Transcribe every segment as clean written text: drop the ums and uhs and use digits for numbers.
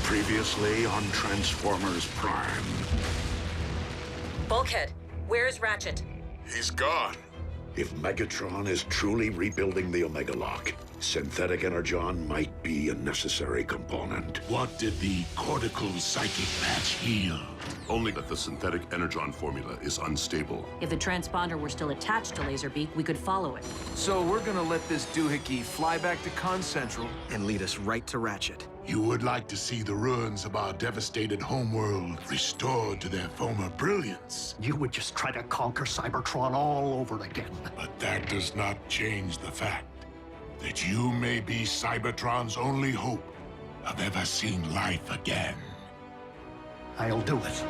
Previously on Transformers Prime. Bulkhead, where's Ratchet? He's gone. If Megatron is truly rebuilding the Omega Lock, Synthetic Energon might be a necessary component. What did the cortical psychic patch heal? Only that the synthetic energon formula is unstable. If the transponder were still attached to Laserbeak, we could follow it. So we're gonna let this doohickey fly back to Con Central. And lead us right to Ratchet. You would like to see the ruins of our devastated homeworld restored to their former brilliance. You would just try to conquer Cybertron all over again. But that does not change the fact that you may be Cybertron's only hope of ever seeing life again. I'll do it.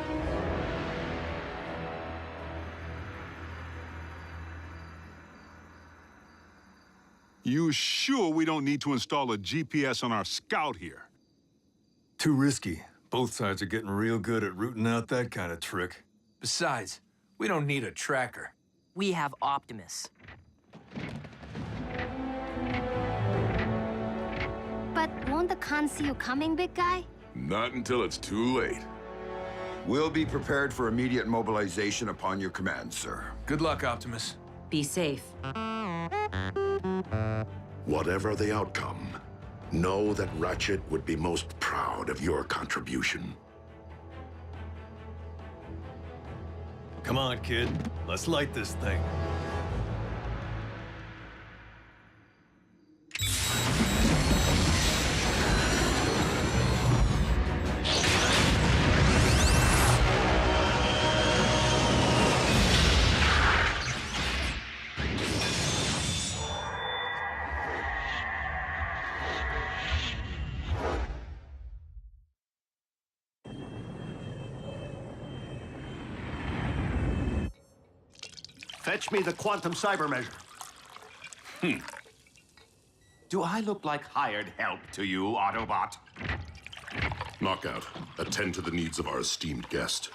You sure we don't need to install a GPS on our scout here? Too risky. Both sides are getting real good at rooting out that kind of trick. Besides, we don't need a tracker. We have Optimus. But won't the con see you coming, big guy? Not until it's too late. We'll be prepared for immediate mobilization upon your command, sir. Good luck, Optimus. Be safe. Whatever the outcome, know that Ratchet would be most proud of your contribution. Come on, kid. Let's light this thing. Fetch me the quantum cyber measure. Do I look like hired help to you, Autobot? Knockout, attend to the needs of our esteemed guest.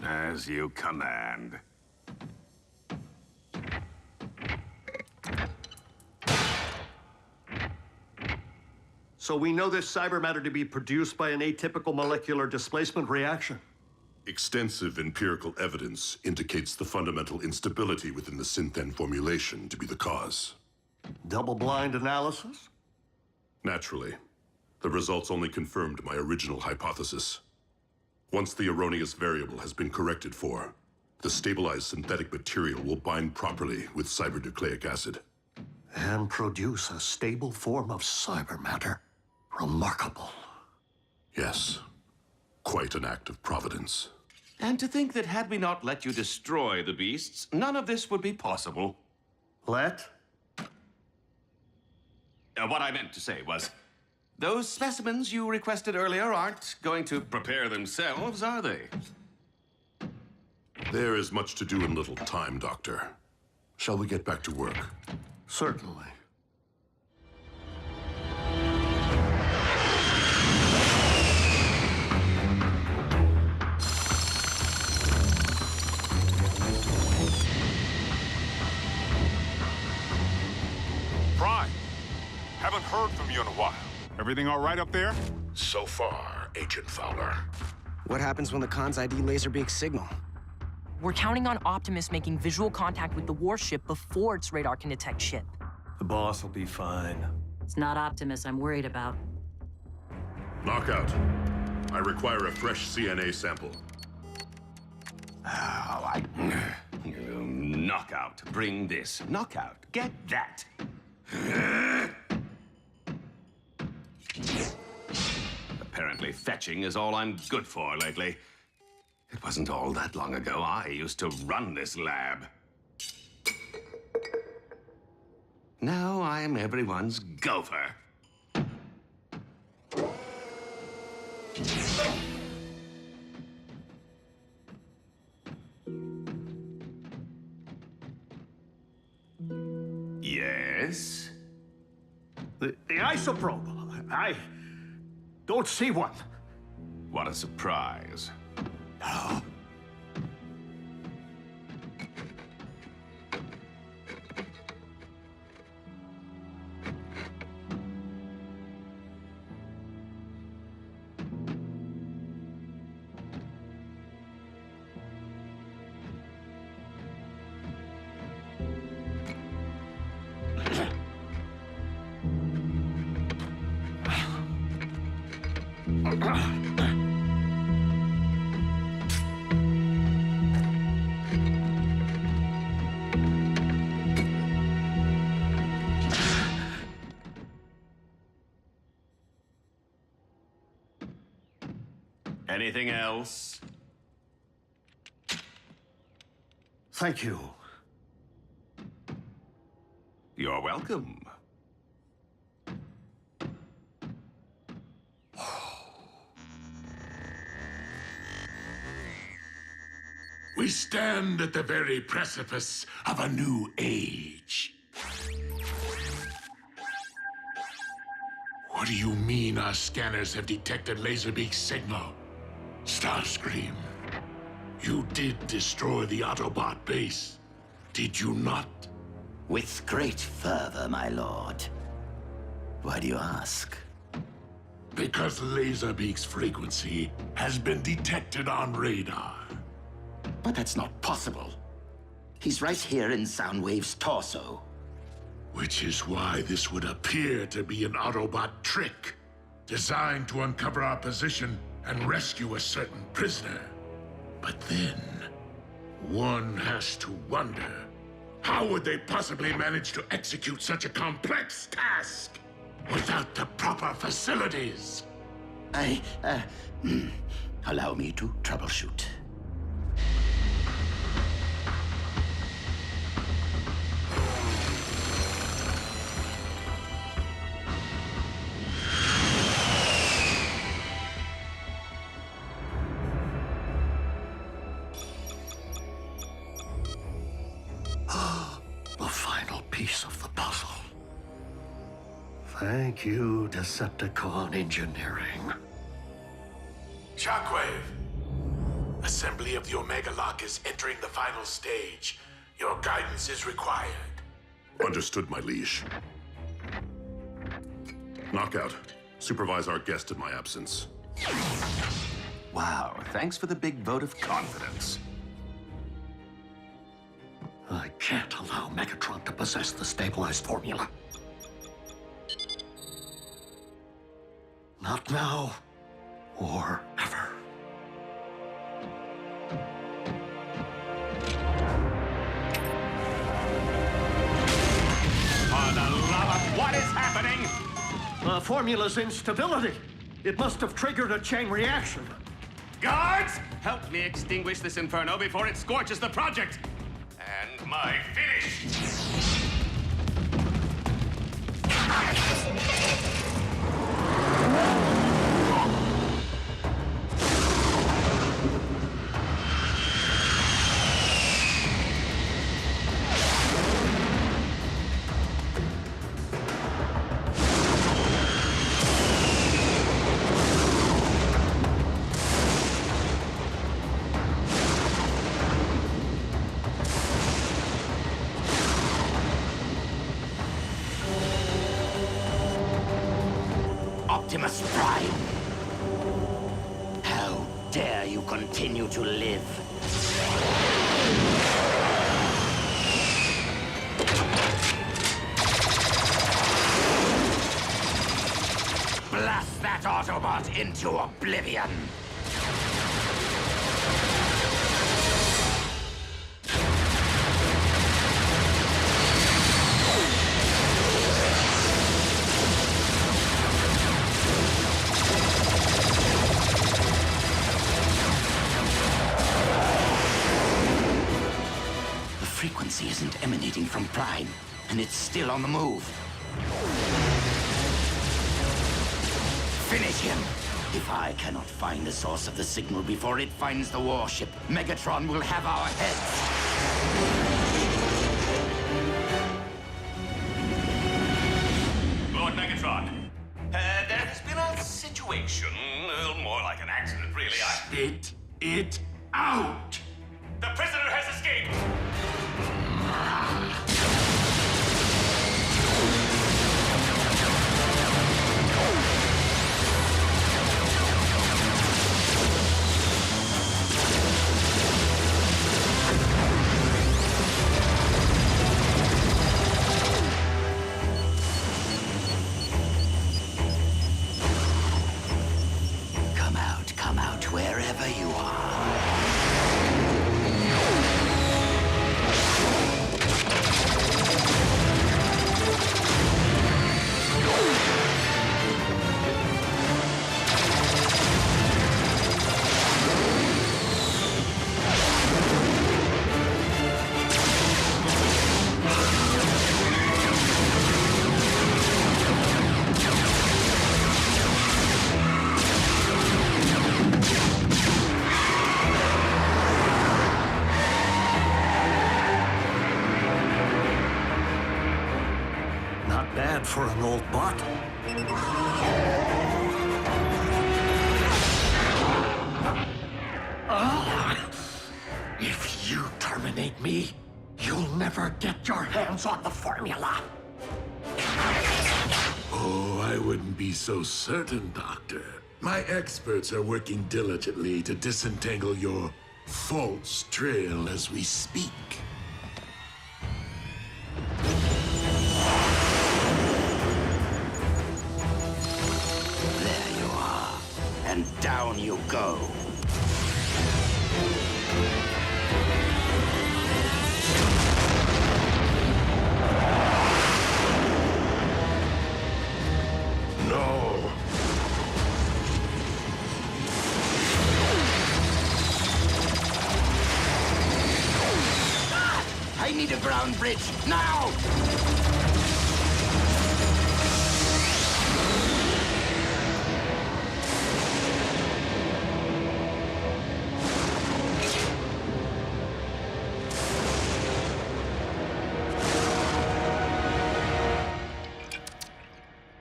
As you command. So we know this cyber matter to be produced by an atypical molecular displacement reaction. Extensive empirical evidence indicates the fundamental instability within the Synthen formulation to be the cause. Double-blind analysis? Naturally. The results only confirmed my original hypothesis. Once the erroneous variable has been corrected for, the stabilized synthetic material will bind properly with cybernucleic acid. And produce a stable form of cyber matter. Remarkable. Yes. Quite an act of providence. And to think that had we not let you destroy the beasts, none of this would be possible. Let? What I meant to say was, those specimens you requested earlier aren't going to prepare themselves, are they? There is much to do in little time, Doctor. Shall we get back to work? Certainly. Prime, haven't heard from you in a while. Everything all right up there? So far, Agent Fowler. What happens when the cons ID Laserbeak's signal? We're counting on Optimus making visual contact with the warship before its radar can detect ship. The boss will be fine. It's not Optimus I'm worried about. Knockout, I require a fresh CNA sample. Knockout, bring this. Knockout, get that. Apparently fetching is all I'm good for lately. It wasn't all that long ago I used to run this lab. Now I'm everyone's gopher. Yes? The isoprobe. I don't see one. What a surprise. Anything else? Thank you. You're welcome. We stand at the very precipice of a new age. What do you mean our scanners have detected Laserbeak's signal? Starscream, you did destroy the Autobot base, did you not? With great fervor, my lord. Why do you ask? Because Laserbeak's frequency has been detected on radar. But that's not possible. He's right here in Soundwave's torso. Which is why this would appear to be an Autobot trick, designed to uncover our position and rescue a certain prisoner. But then, one has to wonder, how would they possibly manage to execute such a complex task without the proper facilities? Allow me to troubleshoot. The final piece of the puzzle. Thank you, Decepticon engineering. Shockwave! Assembly of the Omega Lock is entering the final stage. Your guidance is required. Understood, my liege. Knockout, supervise our guest in my absence. Wow, thanks for the big vote of confidence. I can't allow Megatron to possess the stabilized formula. Not now, or ever. For the love of what is happening? The formula's instability. It must have triggered a chain reaction. Guards, help me extinguish this inferno before it scorches the project. And my finish. Optimus Prime! How dare you continue to live? Blast that Autobot into oblivion! Frequency isn't emanating from Prime, and it's still on the move. Finish him! If I cannot find the source of the signal before it finds the warship, Megatron will have our heads. Lord Megatron, there has been a situation, more like an accident, really. Spit it out! The prisoner has escaped! for an old bot. If you terminate me, you'll never get your hands on the formula. Oh, I wouldn't be so certain, Doctor. My experts are working diligently to disentangle your false trail as we speak. There you are. And down you go. No. I need a ground bridge, now!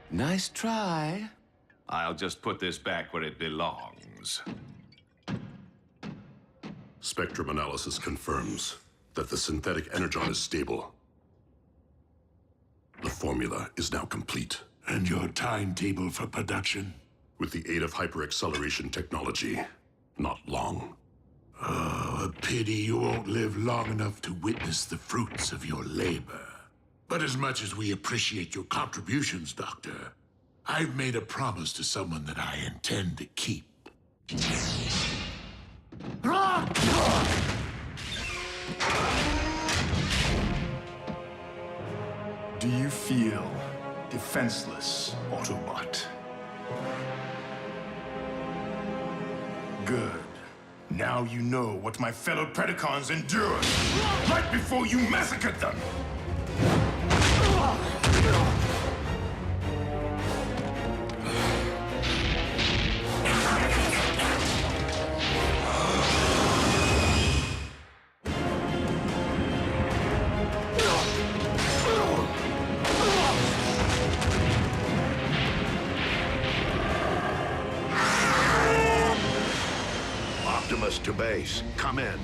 Nice try. I'll just put this back where it belongs. Spectrum analysis confirms that the synthetic energon is stable. The formula is now complete. And your timetable for production? With the aid of hyper-acceleration technology, not long. Oh, a pity you won't live long enough to witness the fruits of your labor. But as much as we appreciate your contributions, Doctor, I've made a promise to someone that I intend to keep. Do you feel defenseless, Autobot? Good. Now you know what my fellow Predacons endured right before you massacred them! Optimus to base. Come in.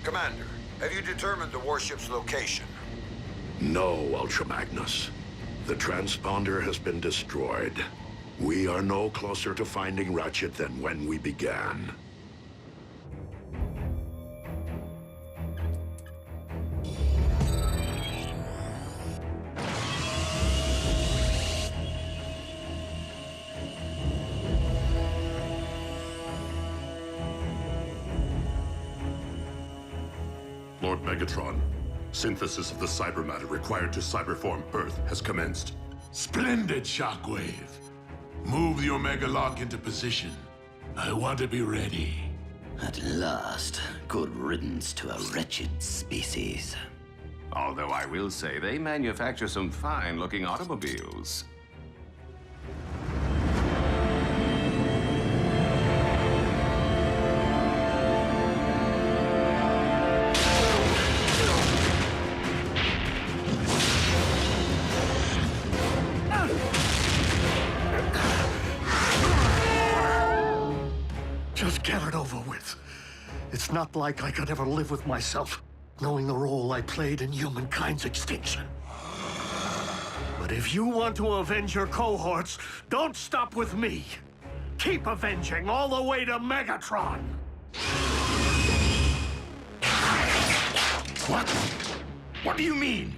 Commander, have you determined the warship's location? No, Ultra Magnus. The transponder has been destroyed. We are no closer to finding Ratchet than when we began. Lord Megatron, synthesis of the cyber matter required to cyberform Earth has commenced. Splendid, Shockwave. Move the Omega Lock into position. I want to be ready. At last, good riddance to a wretched species. Although I will say they manufacture some fine-looking automobiles. Just get it over with. It's not like I could ever live with myself, knowing the role I played in humankind's extinction. But if you want to avenge your cohorts, don't stop with me. Keep avenging all the way to Megatron. What? What do you mean?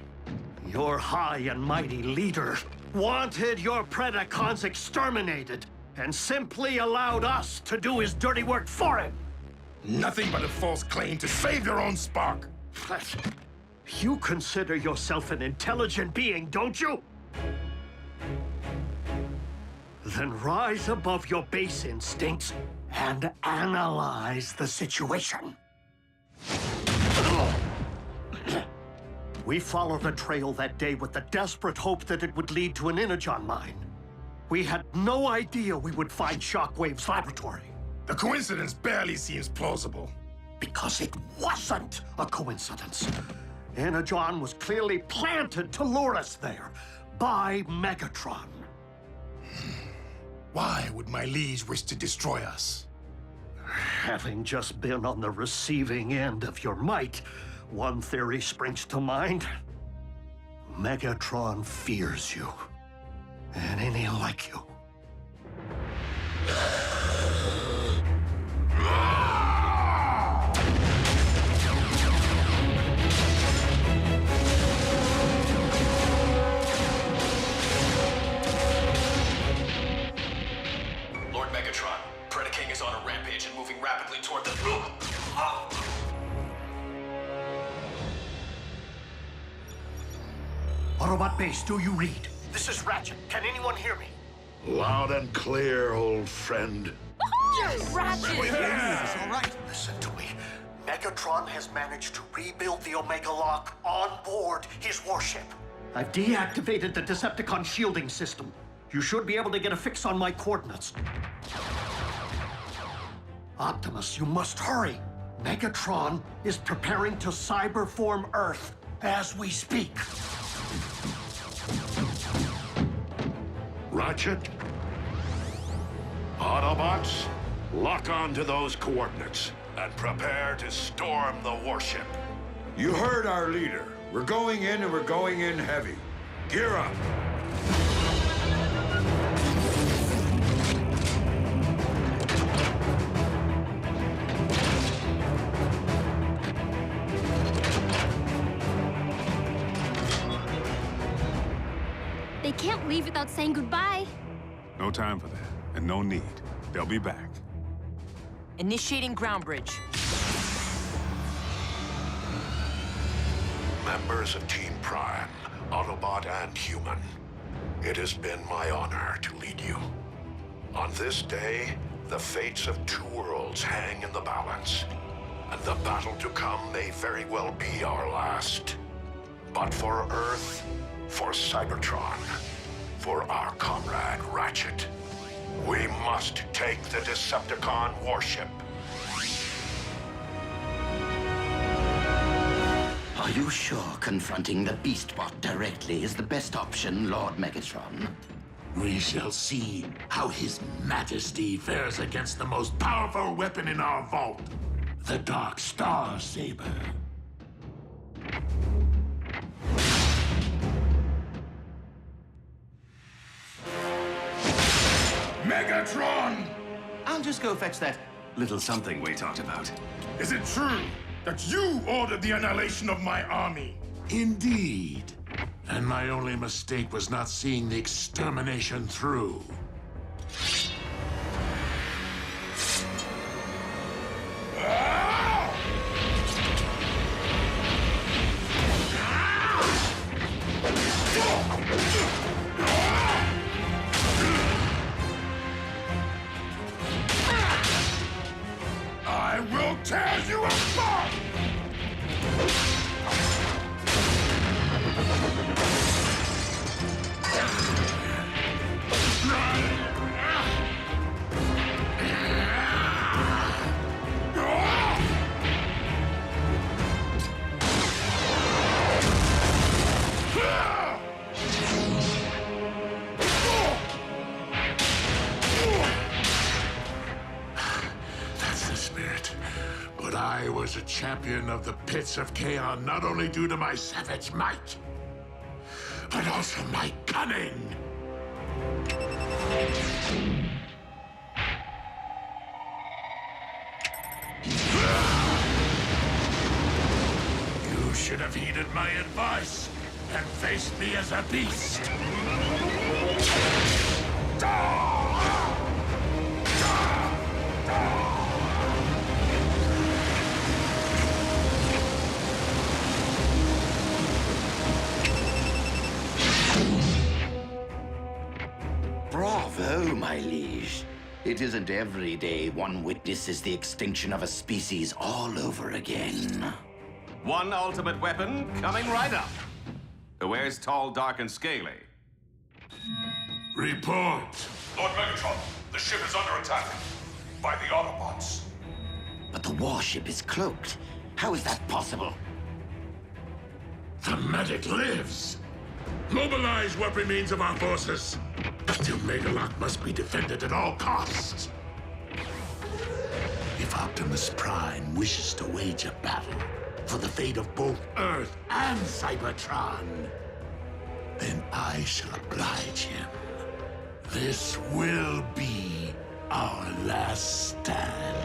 Your high and mighty leader wanted your Predacons exterminated and simply allowed us to do his dirty work for him. Nothing but a false claim to save your own spark. You consider yourself an intelligent being, don't you? Then rise above your base instincts and analyze the situation. We followed a trail that day with the desperate hope that it would lead to an Energon mine. We had no idea we would find Shockwave's laboratory. The coincidence barely seems plausible. Because it wasn't a coincidence. Energon was clearly planted to lure us there. by Megatron. Why would my liege wish to destroy us? Having just been on the receiving end of your might, one theory springs to mind. Megatron fears you, and any like you. Lord Megatron, Predaking is on a rampage and moving rapidly toward the... Autobot base, do you read? This is Ratchet. Can anyone hear me? Loud and clear, old friend. Yes, Ratchet! All right. Listen to me. Megatron has managed to rebuild the Omega Lock on board his warship. I've deactivated the Decepticon shielding system. You should be able to get a fix on my coordinates. Optimus, you must hurry. Megatron is preparing to cyberform Earth as we speak. Ratchet? Autobots, lock on to those coordinates and prepare to storm the warship. You heard our leader. We're going in and we're going in heavy. Gear up. They can't leave without saying goodbye. No time for that, and no need. They'll be back. Initiating ground bridge. Members of Team Prime, Autobot and Human, it has been my honor to lead you. On this day, the fates of two worlds hang in the balance, and the battle to come may very well be our last. But for Earth, for Cybertron, for our comrade Ratchet, we must take the Decepticon warship. Are you sure confronting the Beastbot directly is the best option, Lord Megatron? We shall see how His Majesty fares against the most powerful weapon in our vault, the Dark Star Saber. Megatron! I'll just go fetch that little something we talked about. Is it true that you ordered the annihilation of my army? Indeed. And my only mistake was not seeing the extermination through. I will tear you apart! That's the spirit. But I was a champion of the pits of Chaos not only due to my savage might, but also my cunning. You should have heeded my advice and faced me as a beast. Bravo, my liege. It isn't every day one witnesses the extinction of a species all over again. One ultimate weapon coming right up. Where's tall, dark, and scaly? Report. Lord Megatron, the ship is under attack by the Autobots. But the warship is cloaked. How is that possible? The medic lives. Mobilize what remains of our forces. Still, Megalock must be defended at all costs. If Optimus Prime wishes to wage a battle for the fate of both Earth and Cybertron, then I shall oblige him. This will be our last stand.